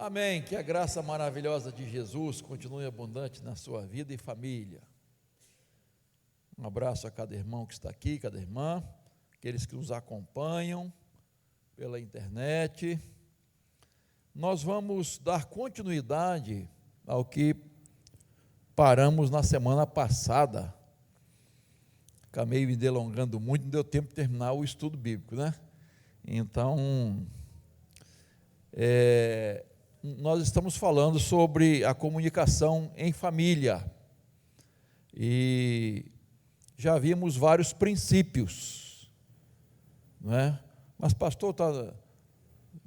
Amém. Que a graça maravilhosa de Jesus continue abundante na sua vida e família. Um abraço a cada irmão que está aqui, cada irmã, aqueles que nos acompanham pela internet. Nós vamos dar continuidade ao que paramos na semana passada. Acabei me delongando muito, não deu tempo de terminar o estudo bíblico, né? Então, nós estamos falando sobre a comunicação em família, e já vimos vários princípios, não é? Mas pastor,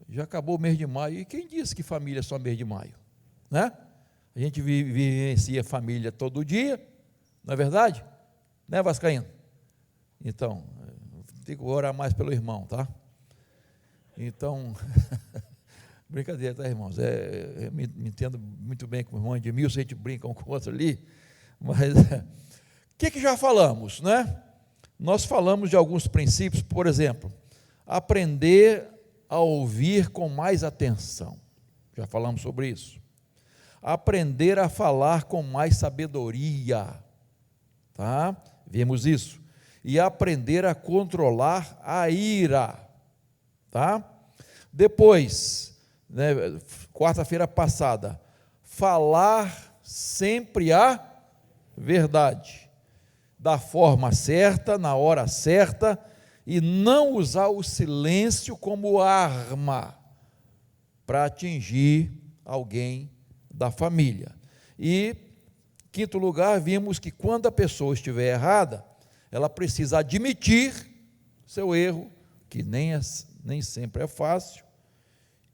já acabou o mês de maio, e quem disse que família é só mês de maio, né? A gente vivencia família todo dia, não é verdade? Né, Vascaíno? Então, tem que orar mais pelo irmão, tá? Então, brincadeira, tá, irmãos? Eu me entendo muito bem com o irmão Edmilson, a gente brinca um com o outro ali, mas o que já falamos, né? Nós falamos de alguns princípios, por exemplo, aprender a ouvir com mais atenção, já falamos sobre isso. Aprender a falar com mais sabedoria, tá? Vimos isso. E aprender a controlar a ira, tá? Depois, né, quarta-feira passada, falar sempre a verdade, da forma certa, na hora certa, e não usar o silêncio como arma para atingir alguém da família. E, quinto lugar, vimos que quando a pessoa estiver errada, ela precisa admitir seu erro, que nem sempre é fácil,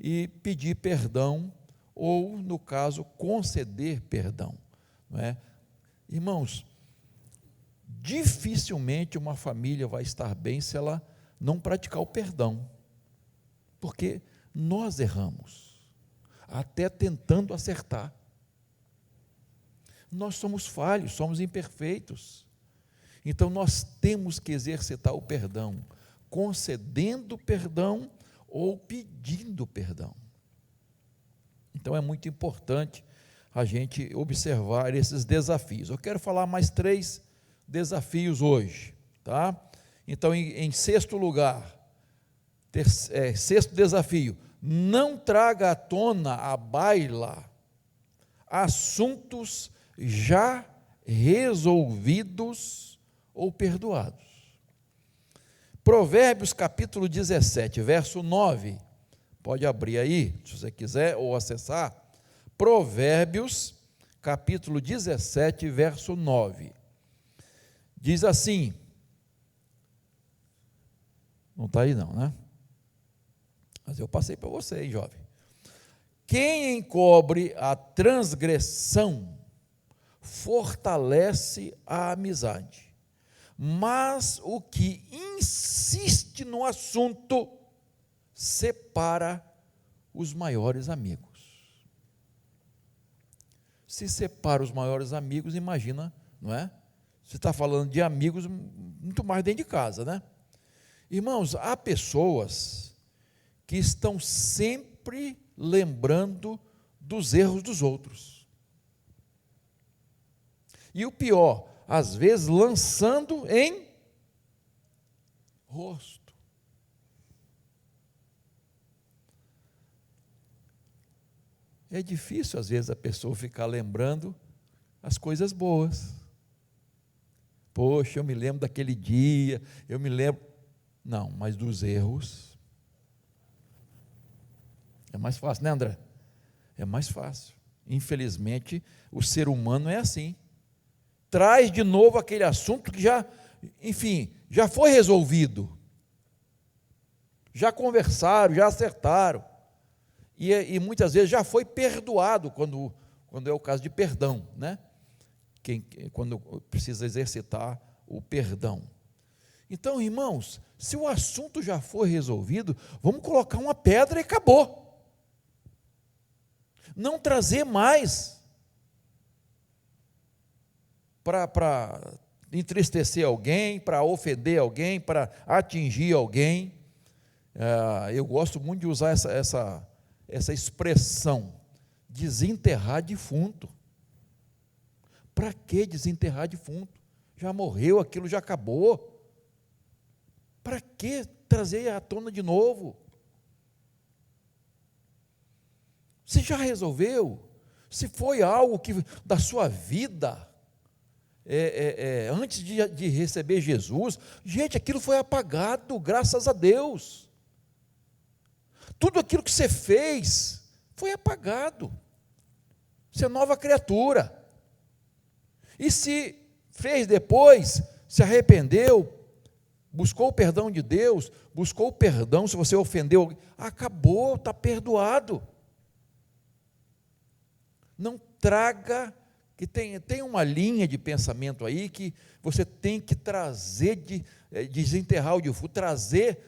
e pedir perdão, ou, no caso, conceder perdão, não é? Irmãos, dificilmente uma família vai estar bem se ela não praticar o perdão, porque nós erramos, até tentando acertar. Nós somos falhos, somos imperfeitos, então nós temos que exercitar o perdão, concedendo perdão ou pedindo perdão. Então é muito importante a gente observar esses desafios. Eu quero falar mais 3 desafios hoje, tá? Então, em sexto lugar, sexto desafio, não traga à tona, à baila, assuntos já resolvidos ou perdoados. Provérbios capítulo 17, verso 9, pode abrir aí, se você quiser, ou acessar. Provérbios capítulo 17, verso 9, diz assim, não está aí não, né? Mas eu passei para você, hein, jovem. Quem encobre a transgressão fortalece a amizade, mas o que insiste no assunto separa os maiores amigos. Se separa os maiores amigos, imagina, não é? Você está falando de amigos muito mais dentro de casa, né? Irmãos, há pessoas que estão sempre lembrando dos erros dos outros. E o pior, às vezes lançando em rosto. É difícil, às vezes, a pessoa ficar lembrando as coisas boas. Poxa, eu me lembro daquele dia, eu me lembro. Não, mas dos erros é mais fácil, né, André? É mais fácil. Infelizmente, o ser humano é assim. Traz de novo aquele assunto que já, enfim, já foi resolvido. Já conversaram, já acertaram. E muitas vezes já foi perdoado, quando é o caso de perdão, né? Quando precisa exercitar o perdão. Então, irmãos, se o assunto já foi resolvido, vamos colocar uma pedra e acabou. Não trazer mais para entristecer alguém, para ofender alguém, para atingir alguém. Eu gosto muito de usar essa expressão, desenterrar defunto. Para que desenterrar defunto? Já morreu, aquilo já acabou. Para que trazer à tona de novo? Se já resolveu, se foi algo que da sua vida, antes de receber Jesus, gente, aquilo foi apagado, graças a Deus. Tudo aquilo que você fez foi apagado. Você é nova criatura. E se fez depois, se arrependeu, buscou o perdão de Deus, buscou o perdão se você ofendeu alguém, acabou, está perdoado. Não traga, que tem uma linha de pensamento aí que você tem que trazer, desenterrar o defunto, trazer,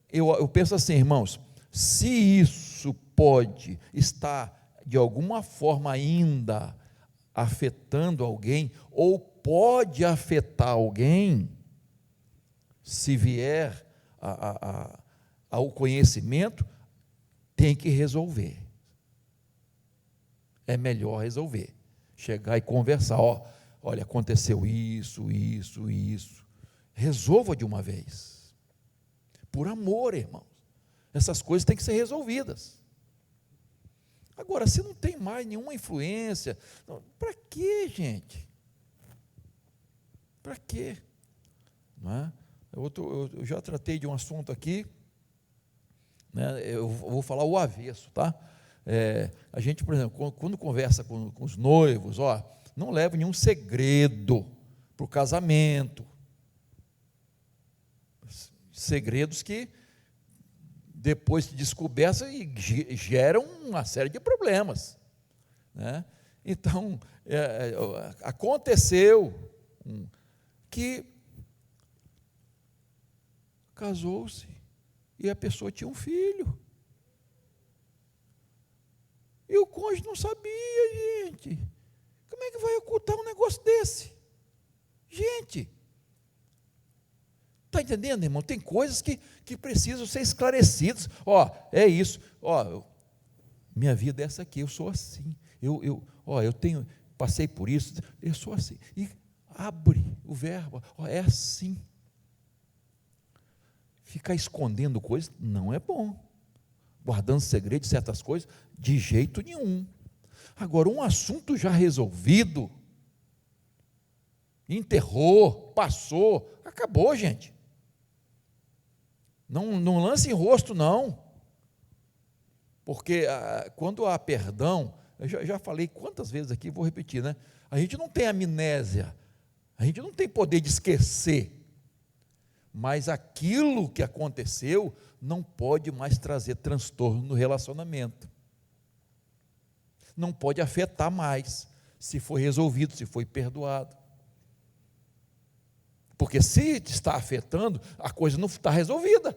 eu penso assim, irmãos, se isso pode estar de alguma forma ainda afetando alguém, ou pode afetar alguém, se vier ao conhecimento, tem que resolver. É melhor resolver. Chegar e conversar, olha, aconteceu isso. Resolva de uma vez. Por amor, irmãos. Essas coisas têm que ser resolvidas. Agora, se não tem mais nenhuma influência, para quê, gente? Para quê? Não é? Eu já tratei de um assunto aqui, né, eu vou falar o avesso, tá? A gente, por exemplo, quando conversa com os noivos, não leva nenhum segredo para o casamento. Segredos que depois de descoberta geram uma série de problemas, né? Então, aconteceu que casou-se e a pessoa tinha um filho. E o cônjuge não sabia, gente. Como é que vai ocultar um negócio desse? Gente, está entendendo, irmão? Tem coisas que precisam ser esclarecidas. É isso. Minha vida é essa aqui, eu sou assim. Eu passei por isso, eu sou assim. E abre o verbo, é assim. Ficar escondendo coisas não é bom. Guardando segredo de certas coisas, de jeito nenhum. Agora, um assunto já resolvido, enterrou, passou, acabou, gente. Não lance em rosto, não. Porque quando há perdão, eu já falei quantas vezes aqui, vou repetir, né? A gente não tem amnésia, a gente não tem poder de esquecer. Mas aquilo que aconteceu não pode mais trazer transtorno no relacionamento. Não pode afetar mais, se foi resolvido, se foi perdoado. Porque se está afetando, a coisa não está resolvida.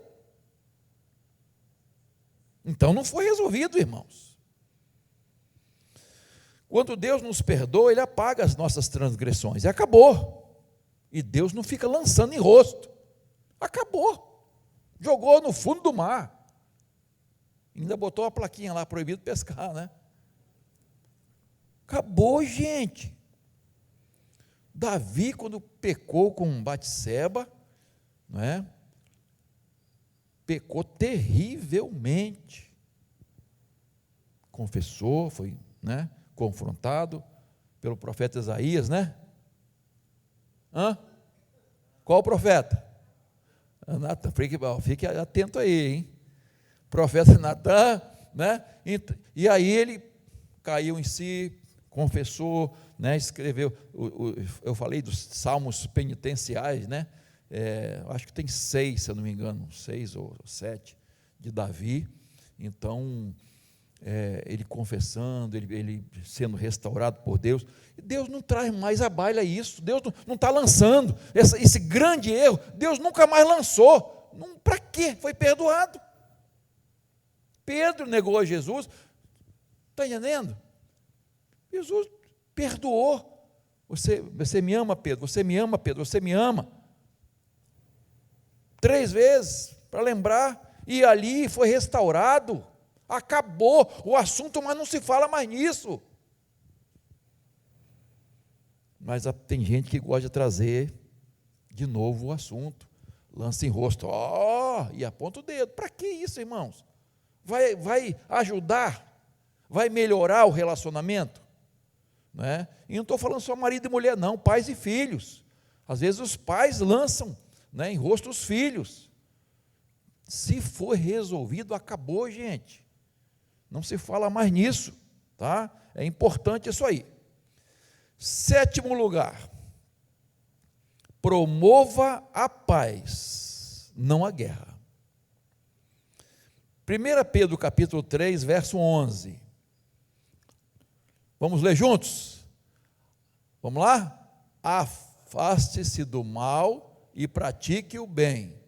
Então não foi resolvido, irmãos. Quando Deus nos perdoa, Ele apaga as nossas transgressões, e acabou. E Deus não fica lançando em rosto. Acabou. Jogou no fundo do mar. Ainda botou a plaquinha lá, proibido pescar, né? Acabou, gente. Davi, quando pecou com Batseba, não é? Pecou terrivelmente. Confessou, foi, né, confrontado pelo profeta Isaías, né? Qual profeta? Natan, fique atento aí, hein? Profeta Natan, né? E aí ele caiu em si, confessou, né? Escreveu, eu falei dos salmos penitenciais, né? Acho que tem 6, se eu não me engano, 6 ou 7 de Davi. Então, ele confessando, ele sendo restaurado por Deus. E Deus não traz mais à baila isso. Deus não está lançando esse grande erro. Deus nunca mais lançou. Para quê? Foi perdoado. Pedro negou a Jesus. Está entendendo? Jesus perdoou. Você me ama, Pedro? Você me ama, Pedro? Você me ama? 3 vezes, para lembrar. E ali foi restaurado. Acabou o assunto, mas não se fala mais nisso. Mas tem gente que gosta de trazer de novo o assunto, lança em rosto, e aponta o dedo. Para que isso, irmãos? Vai ajudar? Vai melhorar o relacionamento? Não é? E não estou falando só marido e mulher, não, pais e filhos. Às vezes os pais lançam, né, em rosto os filhos. Se for resolvido, acabou, gente. Não se fala mais nisso, tá? É importante isso aí. 7º lugar, promova a paz, não a guerra. 1 Pedro capítulo 3, verso 11. Vamos ler juntos? Vamos lá? Afaste-se do mal e pratique o bem.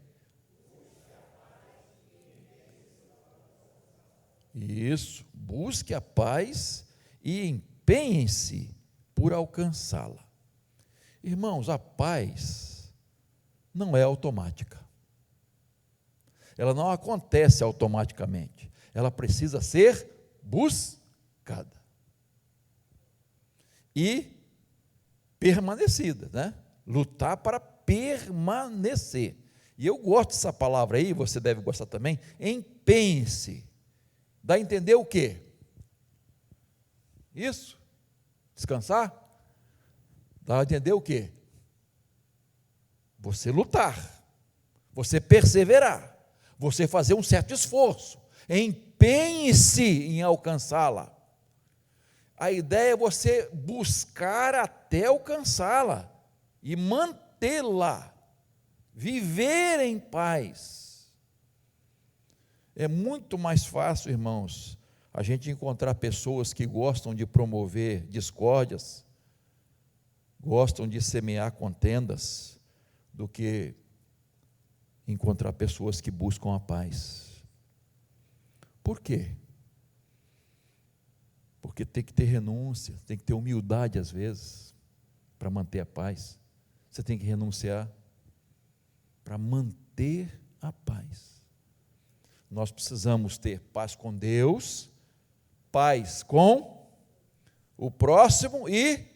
Isso, busque a paz e empenhe-se por alcançá-la. Irmãos, a paz não é automática. Ela não acontece automaticamente. Ela precisa ser buscada e permanecida, né? Lutar para permanecer. E eu gosto dessa palavra aí, você deve gostar também, empenhe-se. Dá a entender o quê? Isso? Descansar? Dá a entender o quê? Você lutar, você perseverar, você fazer um certo esforço, empenhe-se em alcançá-la. A ideia é você buscar até alcançá-la e mantê-la, viver em paz. É muito mais fácil, irmãos, a gente encontrar pessoas que gostam de promover discórdias, gostam de semear contendas, do que encontrar pessoas que buscam a paz. Por quê? Porque tem que ter renúncia, tem que ter humildade às vezes, para manter a paz. Você tem que renunciar para manter a paz. Nós precisamos ter paz com Deus, paz com o próximo e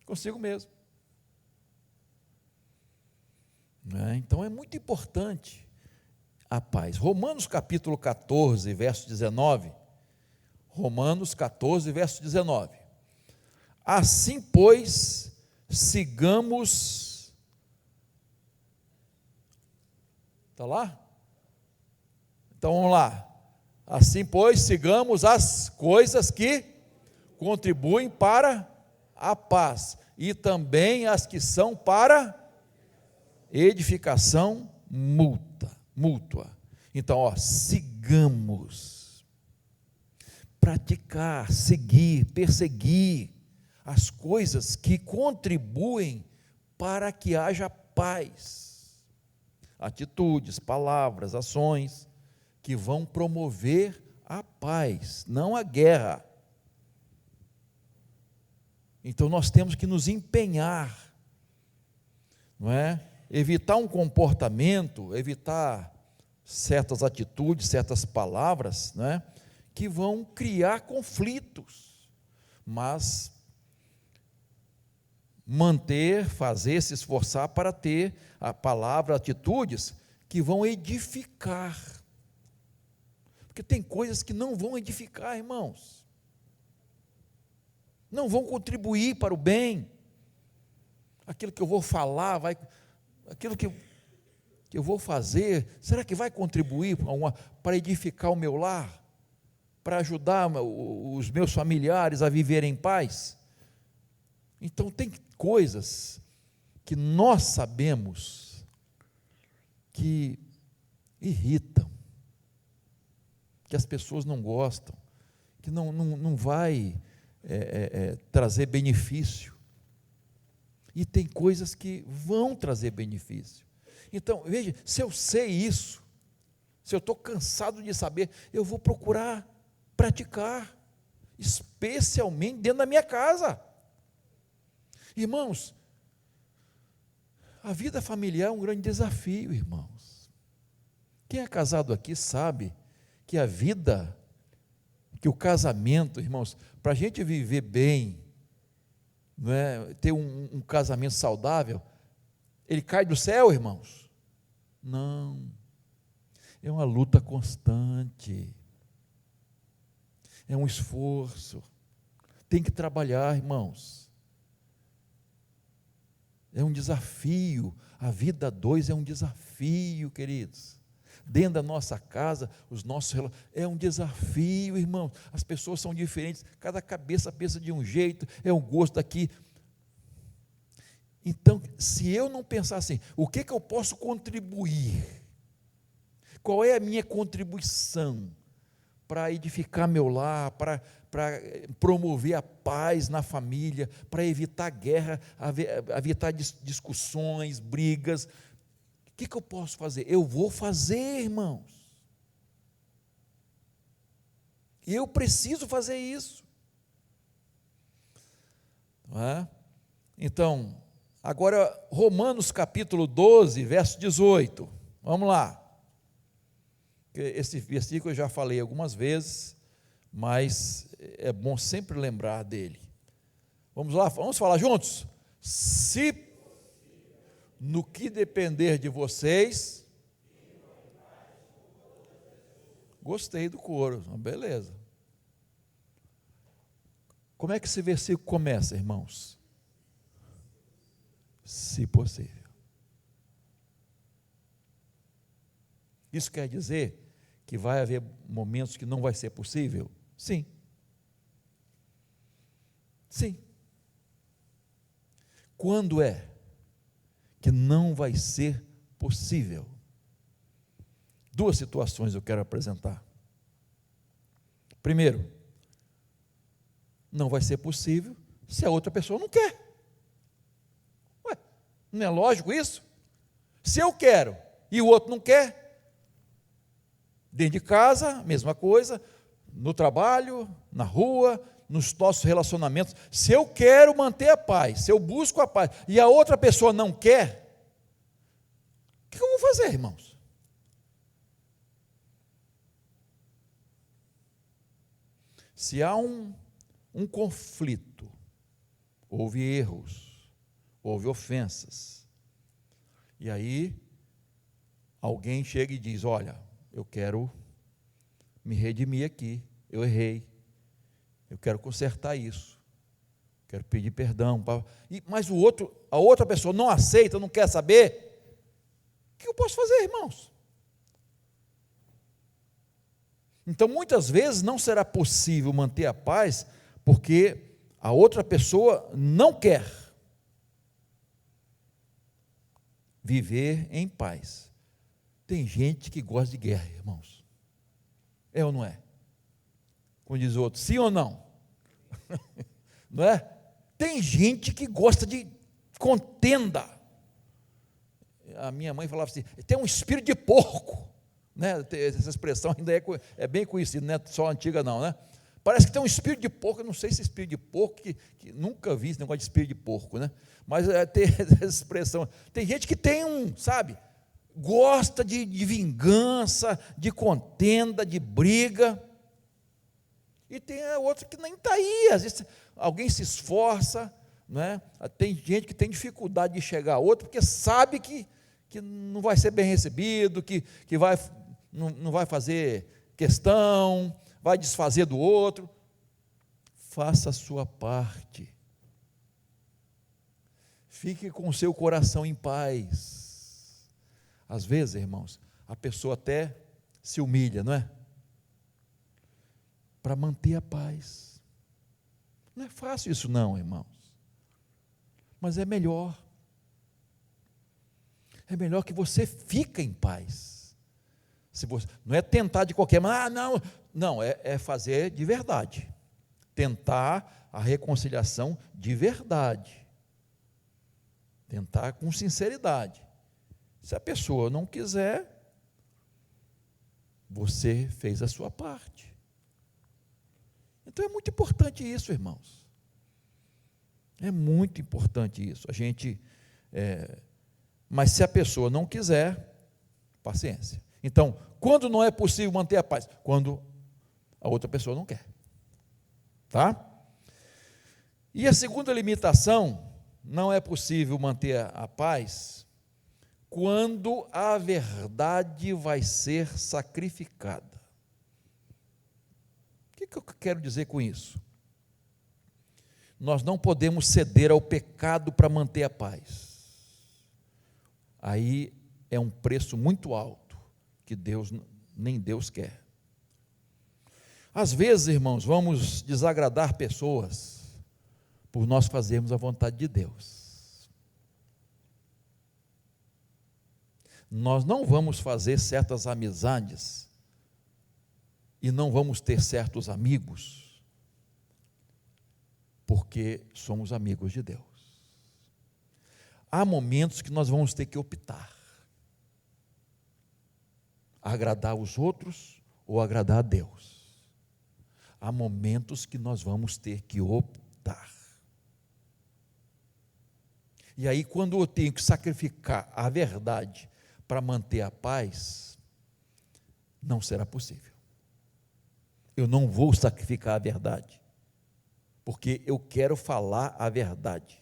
consigo mesmo. Então é muito importante a paz. Romanos capítulo 14, verso 19. Romanos 14, verso 19. Assim, pois, sigamos. Está lá? Então vamos lá. Assim, pois, sigamos as coisas que contribuem para a paz, e também as que são para edificação mútua. Então, sigamos, praticar, seguir, perseguir as coisas que contribuem para que haja paz, atitudes, palavras, ações que vão promover a paz, não a guerra. Então nós temos que nos empenhar, não é? Evitar um comportamento, evitar certas atitudes, certas palavras, não é? Que vão criar conflitos, mas manter, fazer, se esforçar para ter a palavra, atitudes que vão edificar, porque tem coisas que não vão edificar, irmãos, não vão contribuir para o bem. Aquilo que eu vou falar, aquilo que eu vou fazer, será que vai contribuir para edificar o meu lar, para ajudar os meus familiares a viverem em paz? Então tem coisas que nós sabemos que irritam, que as pessoas não gostam, que não vai trazer benefício, e tem coisas que vão trazer benefício. Então, veja, se eu sei isso, se eu estou cansado de saber, eu vou procurar praticar, especialmente dentro da minha casa. Irmãos, a vida familiar é um grande desafio, irmãos. Quem é casado aqui sabe que a vida, que o casamento, irmãos, para a gente viver bem, não é, ter um casamento saudável, ele cai do céu, irmãos? Não, é uma luta constante, é um esforço, tem que trabalhar, irmãos, é um desafio, a vida a dois é um desafio, queridos, dentro da nossa casa, os nossos relacionamentos, é um desafio, irmãos, as pessoas são diferentes, cada cabeça pensa de um jeito, é um gosto daqui. Então, se eu não pensar assim, o que eu posso contribuir? Qual é a minha contribuição para edificar meu lar, para promover a paz na família, para evitar guerra, evitar discussões, brigas? O que eu posso fazer? Eu vou fazer, irmãos. Eu preciso fazer isso. Não é? Então, agora, Romanos capítulo 12, verso 18. Vamos lá. Esse versículo eu já falei algumas vezes, mas é bom sempre lembrar dele. Vamos lá, vamos falar juntos? Se no que depender de vocês, gostei do coro, beleza. Como é que esse versículo começa, irmãos? Se possível. Isso quer dizer que vai haver momentos que não vai ser possível? Sim. Sim. Quando é que não vai ser possível? Duas situações eu quero apresentar. Primeiro, não vai ser possível se a outra pessoa não quer. Ué, não é lógico isso? Se eu quero e o outro não quer, dentro de casa, mesma coisa, no trabalho, na rua, nos nossos relacionamentos, se eu quero manter a paz, se eu busco a paz, e a outra pessoa não quer, o que eu vou fazer, irmãos? Se há um conflito, houve erros, houve ofensas, e aí alguém chega e diz, olha, eu quero me redimir aqui, eu errei, eu quero consertar isso, quero pedir perdão, mas a outra pessoa não aceita, não quer saber, o que eu posso fazer, irmãos? Então, muitas vezes não será possível manter a paz, porque a outra pessoa não quer viver em paz. Tem gente que gosta de guerra, irmãos. É ou não é? Como diz o outro, sim ou não? Não é? Tem gente que gosta de contenda. A minha mãe falava assim, tem um espírito de porco, né? Essa expressão ainda é bem conhecida, não é só antiga não, né? Parece que tem um espírito de porco, eu não sei se espírito de porco, que nunca vi esse negócio de espírito de porco, né? Mas tem essa expressão, tem gente que tem sabe, gosta de vingança, de contenda, de briga, e tem a outra que nem está aí, às vezes alguém se esforça, né? Tem gente que tem dificuldade de chegar a outro, porque sabe que não vai ser bem recebido, que não vai fazer questão, vai desfazer do outro. Faça a sua parte, fique com o seu coração em paz. Às vezes, irmãos, a pessoa até se humilha, não é? Para manter a paz. Não é fácil isso não, irmãos, mas é melhor. É melhor que você fique em paz. Se você, não é tentar de qualquer maneira, não, é fazer de verdade. Tentar a reconciliação de verdade. Tentar com sinceridade. Se a pessoa não quiser, você fez a sua parte. Então é muito importante isso, irmãos. É muito importante isso. Mas se a pessoa não quiser, paciência. Então, quando não é possível manter a paz? Quando a outra pessoa não quer. Tá? E a segunda limitação, não é possível manter a paz quando a verdade vai ser sacrificada. O que eu quero dizer com isso? Nós não podemos ceder ao pecado para manter a paz. Aí é um preço muito alto, que nem Deus quer. Às vezes, irmãos, vamos desagradar pessoas por nós fazermos a vontade de Deus. Nós não vamos fazer certas amizades e não vamos ter certos amigos porque somos amigos de Deus. Há momentos que nós vamos ter que optar: agradar os outros ou agradar a Deus. Há momentos que nós vamos ter que optar. E aí, quando eu tenho que sacrificar a verdade para manter a paz, não será possível. Eu não vou sacrificar a verdade, porque eu quero falar a verdade.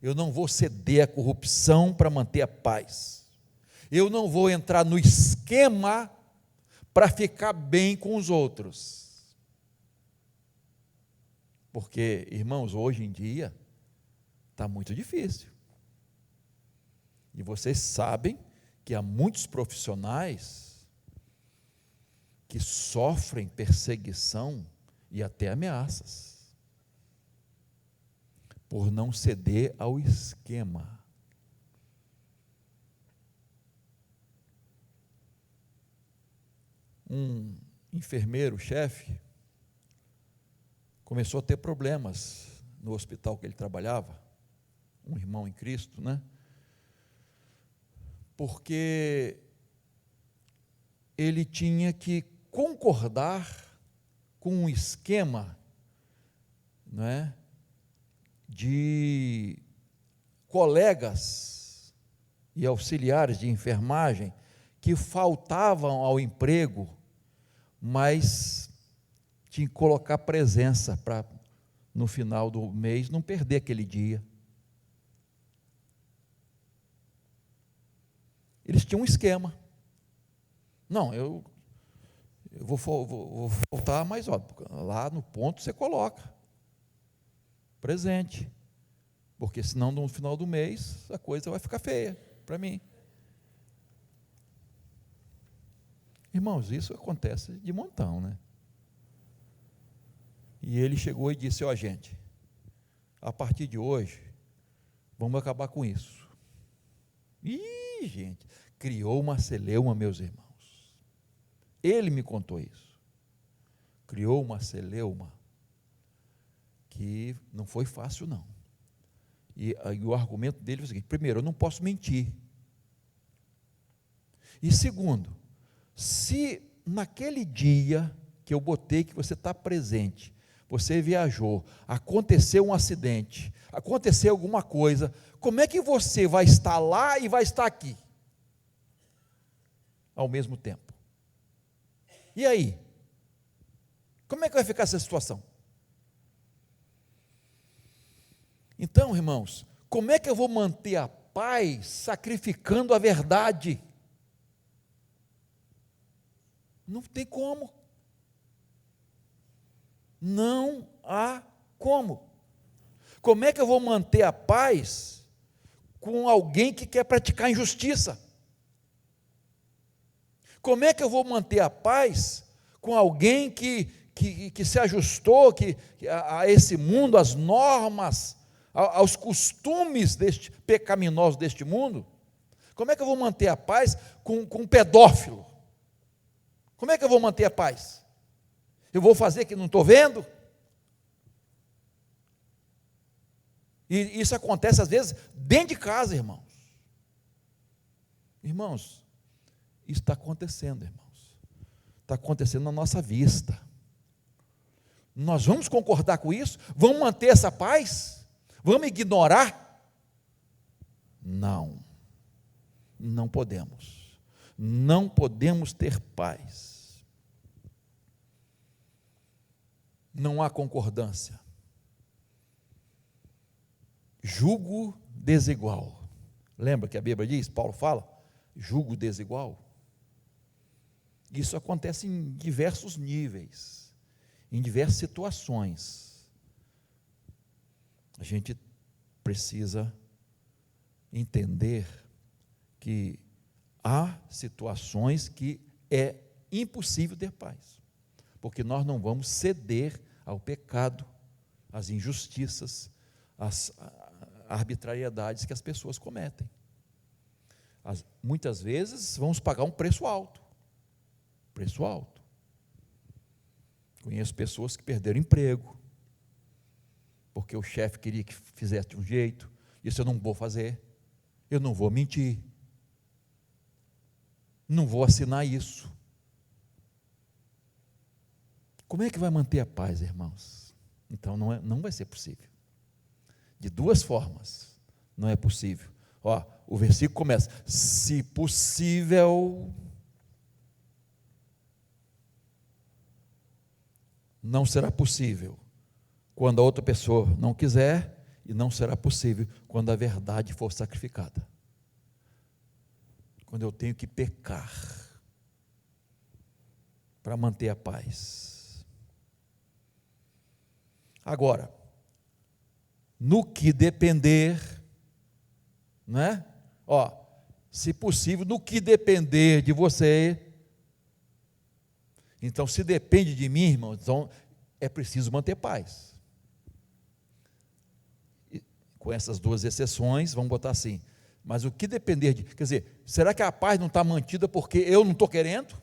Eu não vou ceder à corrupção para manter a paz. Eu não vou entrar no esquema para ficar bem com os outros. Porque, irmãos, hoje em dia está muito difícil. E vocês sabem que há muitos profissionais que sofrem perseguição e até ameaças por não ceder ao esquema. Um enfermeiro, chefe, começou a ter problemas no hospital que ele trabalhava, um irmão em Cristo, né? Porque ele tinha que concordar com um esquema, né, de colegas e auxiliares de enfermagem que faltavam ao emprego, mas tinha que colocar presença para, no final do mês, não perder aquele dia. Eles tinham um esquema. Não, eu vou faltar, mas ó, lá no ponto você coloca presente, porque senão no final do mês a coisa vai ficar feia para mim. Irmãos, isso acontece de montão, né? E ele chegou e disse: ó, gente, a partir de hoje vamos acabar com isso. Ih, gente, criou uma celeuma, meus irmãos. Ele me contou isso. Criou uma celeuma que não foi fácil, não. E o argumento dele foi o seguinte: primeiro, eu não posso mentir. E segundo, se naquele dia que eu botei que você está presente, você viajou, aconteceu um acidente, aconteceu alguma coisa, como é que você vai estar lá e vai estar aqui ao mesmo tempo? E aí? Como é que vai ficar essa situação? Então, irmãos, como é que eu vou manter a paz sacrificando a verdade? Não tem como. Não há como. Como é que eu vou manter a paz com alguém que quer praticar injustiça? Como é que eu vou manter a paz com alguém que se ajustou a esse mundo, às normas, aos costumes pecaminosos deste mundo? Como é que eu vou manter a paz com um pedófilo? Como é que eu vou manter a paz? Eu vou fazer que não estou vendo? E isso acontece às vezes dentro de casa, irmãos. Irmãos, isso está acontecendo, irmãos. Está acontecendo na nossa vista. Nós vamos concordar com isso? Vamos manter essa paz? Vamos ignorar? Não, não podemos. não podemos ter paz. Não há concordância. Jugo desigual. Lembra que a Bíblia diz, Paulo fala, jugo desigual? Isso acontece em diversos níveis, em diversas situações. A gente precisa entender que há situações que é impossível ter paz, porque nós não vamos ceder ao pecado, às injustiças, às arbitrariedades que as pessoas cometem. Muitas vezes vamos pagar um preço alto. Preço alto. Conheço pessoas que perderam emprego, porque o chefe queria que fizesse de um jeito, isso eu não vou fazer, eu não vou mentir, não vou assinar isso. Como é que vai manter a paz, irmãos? Então não vai ser possível. De duas formas não é possível. Ó, o versículo começa, se possível, não será possível quando a outra pessoa não quiser, e não será possível quando a verdade for sacrificada. Quando eu tenho que pecar para manter a paz. Agora, no que depender, né? Ó, se possível, no que depender de você. Então, se depende de mim, irmão, então é preciso manter paz. E, com essas duas exceções, vamos botar assim, mas o que depender de, quer dizer, será que a paz não está mantida porque eu não estou querendo?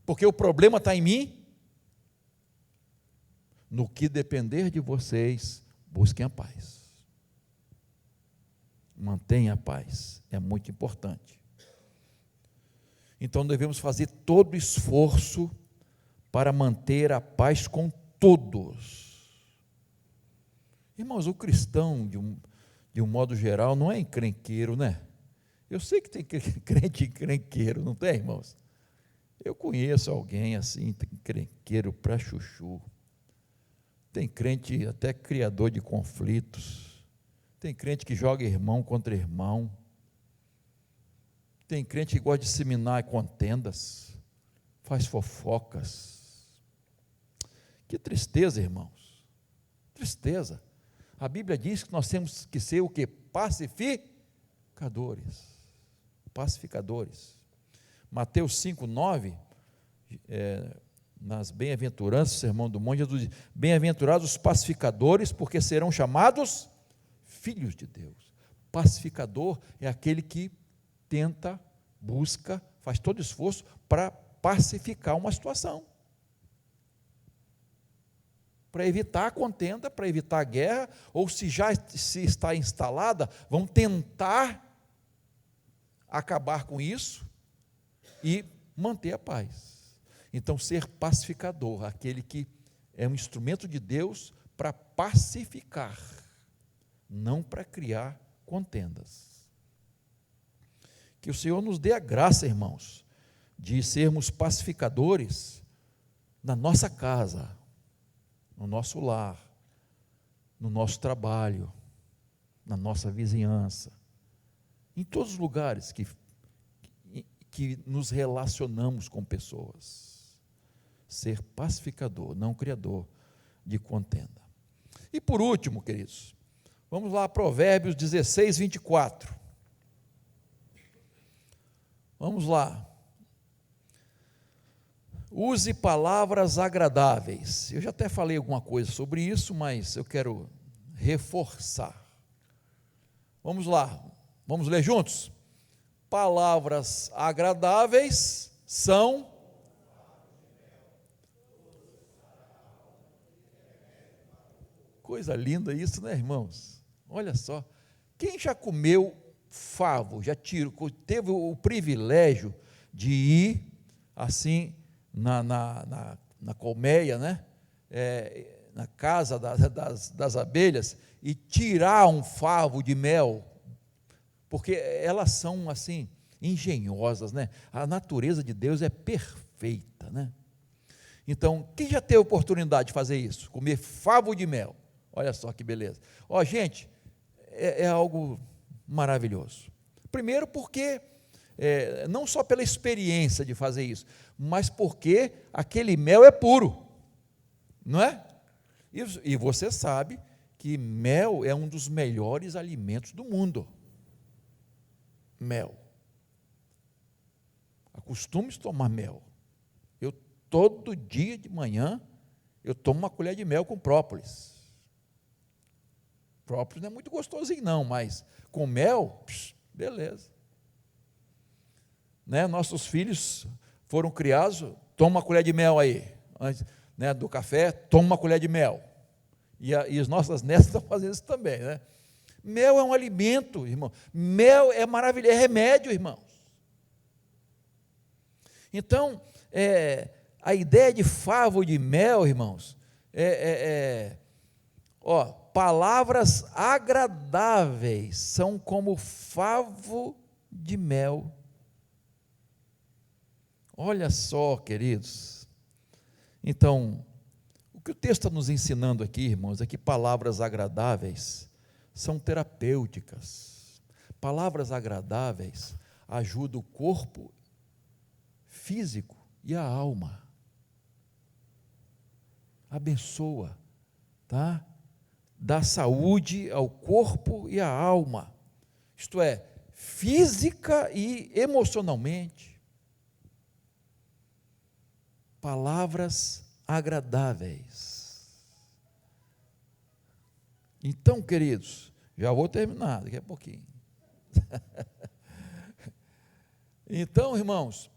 Porque o problema está em mim? No que depender de vocês, busquem a paz. Mantenha a paz, é muito importante. Então devemos fazer todo esforço para manter a paz com todos. Irmãos, o cristão, de um modo geral, não é encrenqueiro, né? Eu sei que tem crente encrenqueiro, não tem, irmãos? Eu conheço alguém assim, encrenqueiro para chuchu. Tem crente até criador de conflitos. Tem crente que joga irmão contra irmão. Tem crente que gosta de disseminar contendas, faz fofocas. Que tristeza, irmãos. Tristeza. A Bíblia diz que nós temos que ser o quê? Pacificadores. Pacificadores. Mateus 5:9, nas bem-aventuranças, o Sermão do Monte, Jesus diz, bem-aventurados os pacificadores, porque serão chamados filhos de Deus. Pacificador é aquele que tenta, busca, faz todo esforço para pacificar uma situação, para evitar a contenda, para evitar a guerra, ou se já está instalada, vão tentar acabar com isso e manter a paz. Então, ser pacificador, aquele que é um instrumento de Deus para pacificar, não para criar contendas. Que o Senhor nos dê a graça, irmãos, de sermos pacificadores na nossa casa, no nosso lar, no nosso trabalho, na nossa vizinhança, em todos os lugares que nos relacionamos com pessoas. Ser pacificador, não criador de contenda. E por último, queridos, vamos lá, Provérbios 16:24. Vamos lá. Use palavras agradáveis. Eu já até falei alguma coisa sobre isso, mas eu quero reforçar. Vamos lá, vamos ler juntos? Palavras agradáveis são... Coisa linda isso, né, irmãos? Olha só, quem já comeu favo, já teve o privilégio de ir assim na colmeia, né? Na casa das abelhas e tirar um favo de mel, porque elas são assim, engenhosas, né? A natureza de Deus é perfeita, né? Então, quem já teve oportunidade de fazer isso? Comer favo de mel. Olha só que beleza. Ó, gente, é algo maravilhoso. Primeiro porque, não só pela experiência de fazer isso, mas porque aquele mel é puro, não é? E você sabe que mel é um dos melhores alimentos do mundo. Mel. Acostume-se a tomar mel. Todo dia de manhã, eu tomo uma colher de mel com própolis. Própolis não é muito gostosinho não, mas com mel, beleza. Né? Nossos filhos foram criados, toma uma colher de mel aí, antes, né, do café, toma uma colher de mel. E as nossas netas estão fazendo isso também, né? Mel é um alimento, irmão. Mel é maravilhoso, é remédio, irmãos. Então, a ideia de favo de mel, irmãos, palavras agradáveis são como favo de mel. Olha só, queridos. Então, o que o texto está nos ensinando aqui, irmãos, é que palavras agradáveis são terapêuticas. Palavras agradáveis ajudam o corpo físico e a alma. Abençoa, tá? Dá saúde ao corpo e à alma, isto é, física e emocionalmente. Palavras agradáveis. Então, queridos, já vou terminar daqui a pouquinho. Então, irmãos,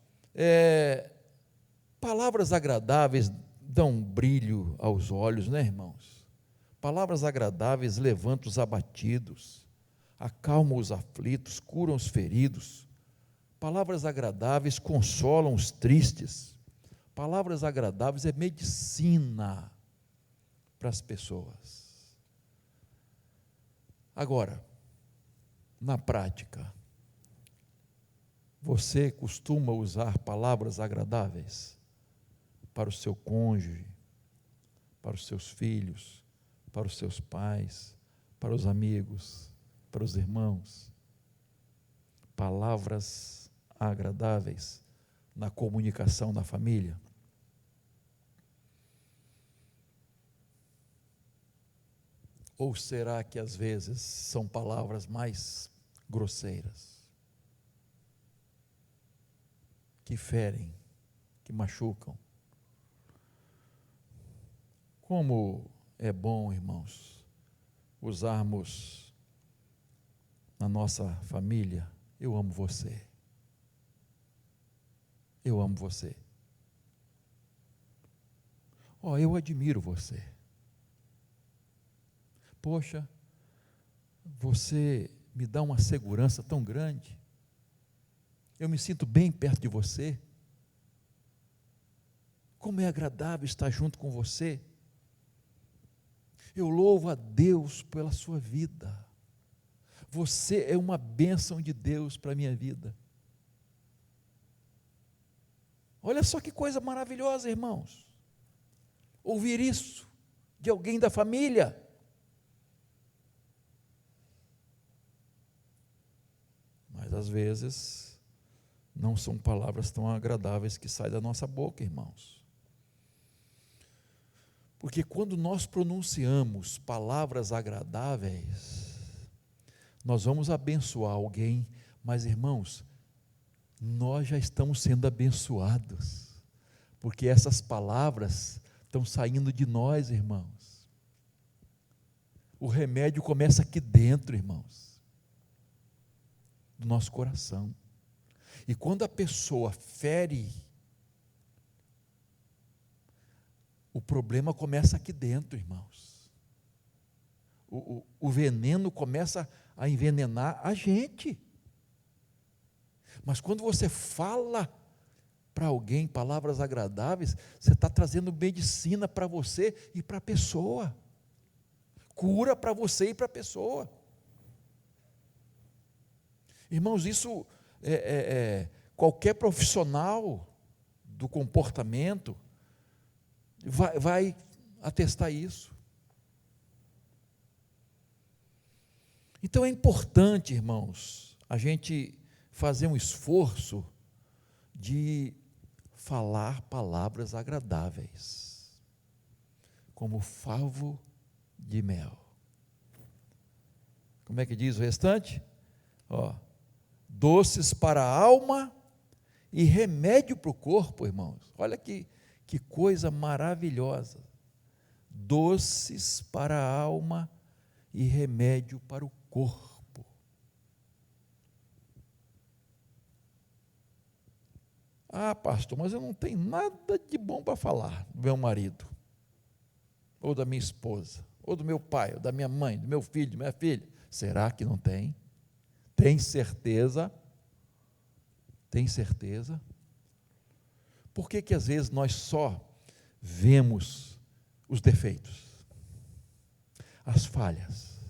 palavras agradáveis dão brilho aos olhos, né, irmãos? Palavras agradáveis levantam os abatidos, acalmam os aflitos, curam os feridos. Palavras agradáveis consolam os tristes. Palavras agradáveis é medicina para as pessoas. Agora, na prática, você costuma usar palavras agradáveis para o seu cônjuge, para os seus filhos, para os seus pais, para os amigos, para os irmãos? Palavras agradáveis na comunicação da família. Ou será que às vezes são palavras mais grosseiras, que ferem, que machucam? Como é bom, irmãos, usarmos na nossa família: eu amo você. Eu amo você. Eu admiro você. Poxa, você me dá uma segurança tão grande. Eu me sinto bem perto de você. Como é agradável estar junto com você. Eu louvo a Deus pela sua vida. Você é uma bênção de Deus para a minha vida. Olha só que coisa maravilhosa, irmãos. Ouvir isso de alguém da família. Mas às vezes não são palavras tão agradáveis que saem da nossa boca, irmãos. Porque quando nós pronunciamos palavras agradáveis, nós vamos abençoar alguém, mas, irmãos, nós já estamos sendo abençoados, porque essas palavras estão saindo de nós, irmãos. O remédio começa aqui dentro, irmãos, do nosso coração. E quando a pessoa fere, o problema começa aqui dentro, irmãos. O veneno começa a envenenar a gente. Mas quando você fala para alguém palavras agradáveis, você está trazendo medicina para você e para a pessoa. Cura para você e para a pessoa. Irmãos, isso qualquer profissional do comportamento vai atestar isso. Então é importante, irmãos, a gente fazer um esforço de falar palavras agradáveis, como favo de mel. Como é que diz o restante? Doces para a alma e remédio para o corpo, irmãos. Olha que coisa maravilhosa. Doces para a alma e remédio para o corpo. Ah, pastor, mas eu não tenho nada de bom para falar do meu marido, ou da minha esposa, ou do meu pai, ou da minha mãe, do meu filho, da minha filha. Será que não tem? Tem certeza? Tem certeza? Por que às vezes nós só vemos os defeitos, as falhas?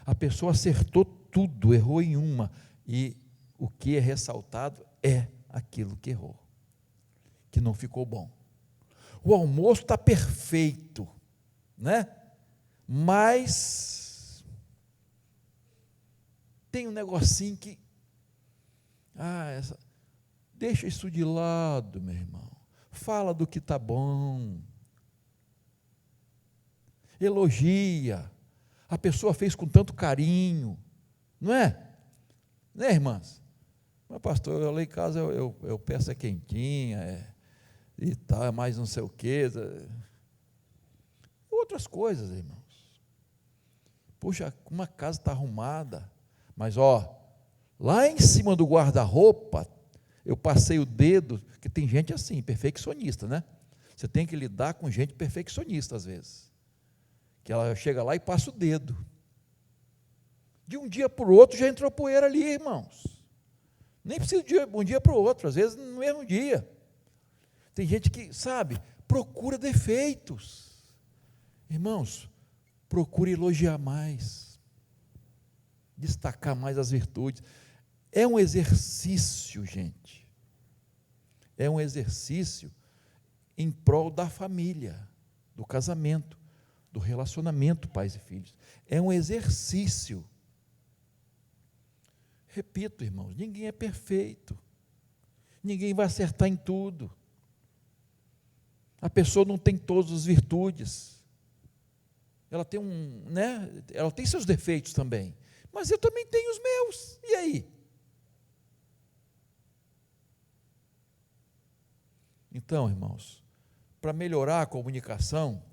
A pessoa acertou tudo, errou em uma, e o que é ressaltado é aquilo que errou, que não ficou bom. O almoço está perfeito, né? Mas tem um negocinho que, deixa isso de lado, meu irmão. Fala do que está bom. Elogia. A pessoa fez com tanto carinho, não é? Né, irmãs? Mas, pastor, eu lá em casa eu peço quentinha, e tal, mais não sei o quê. Outras coisas, irmãos. Puxa, uma casa está arrumada, mas lá em cima do guarda-roupa, eu passei o dedo, que tem gente assim, perfeccionista, né? Você tem que lidar com gente perfeccionista às vezes, que ela chega lá e passa o dedo. De um dia para o outro já entrou poeira ali, irmãos. Nem precisa de um dia para o outro, às vezes no mesmo dia. Tem gente que, procura defeitos. Irmãos, procure elogiar mais, destacar mais as virtudes. É um exercício, gente. É um exercício em prol da família, do casamento, do relacionamento pais e filhos. É um exercício. Repito, irmãos, ninguém é perfeito. Ninguém vai acertar em tudo. A pessoa não tem todas as virtudes. Ela tem ela tem seus defeitos também. Mas eu também tenho os meus. E aí? Então, irmãos, para melhorar a comunicação,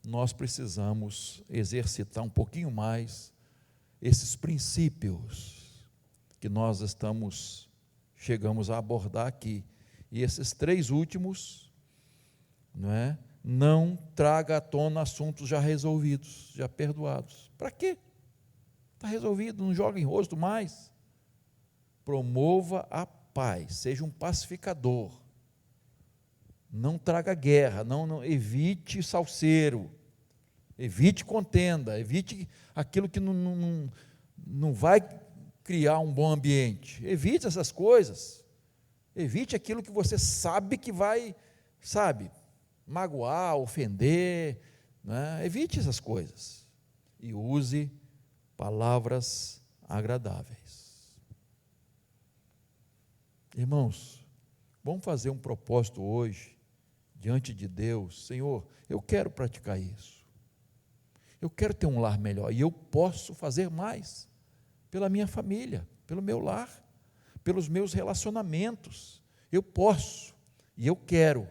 nós precisamos exercitar um pouquinho mais esses princípios que nós chegamos a abordar aqui. E esses 3 últimos, não traga à tona assuntos já resolvidos, já perdoados. Para quê? Está resolvido, não joga em rosto mais. Promova a paz, seja um pacificador. Não traga guerra, não evite salseiro, evite contenda, evite aquilo que não vai criar um bom ambiente. Evite essas coisas. Evite aquilo que você sabe que vai, magoar, ofender, Evite essas coisas e use palavras agradáveis. Irmãos, vamos fazer um propósito hoje diante de Deus. Senhor, eu quero praticar isso. Eu quero ter um lar melhor e eu posso fazer mais pela minha família, pelo meu lar, pelos meus relacionamentos. Eu posso e eu quero.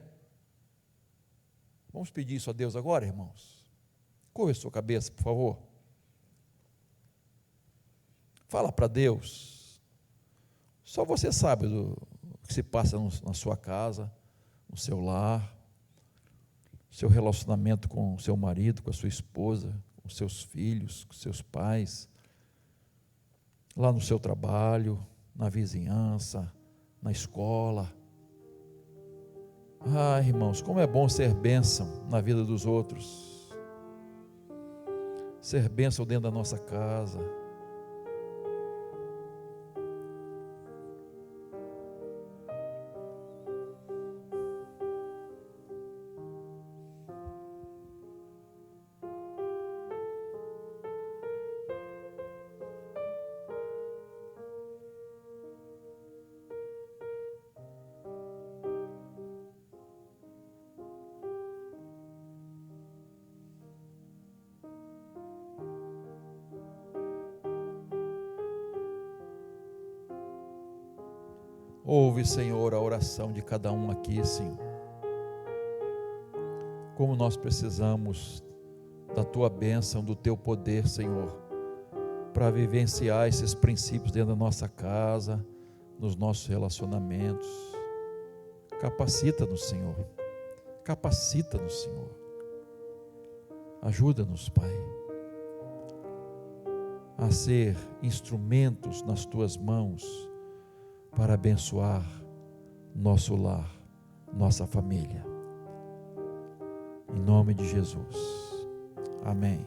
Vamos pedir isso a Deus agora, irmãos? Curva a sua cabeça, por favor. Fala para Deus. Só você sabe do que se passa na sua casa, no seu lar, seu relacionamento com o seu marido, com a sua esposa, com os seus filhos, com seus pais, lá no seu trabalho, na vizinhança, na escola. Irmãos, como é bom ser bênção na vida dos outros, ser bênção dentro da nossa casa. Ouve, Senhor, a oração de cada um aqui, Senhor. Como nós precisamos da Tua bênção, do Teu poder, Senhor, para vivenciar esses princípios dentro da nossa casa, nos nossos relacionamentos. Capacita-nos, Senhor. Capacita-nos, Senhor. Ajuda-nos, Pai, a ser instrumentos nas Tuas mãos para abençoar nosso lar, nossa família. Em nome de Jesus. Amém.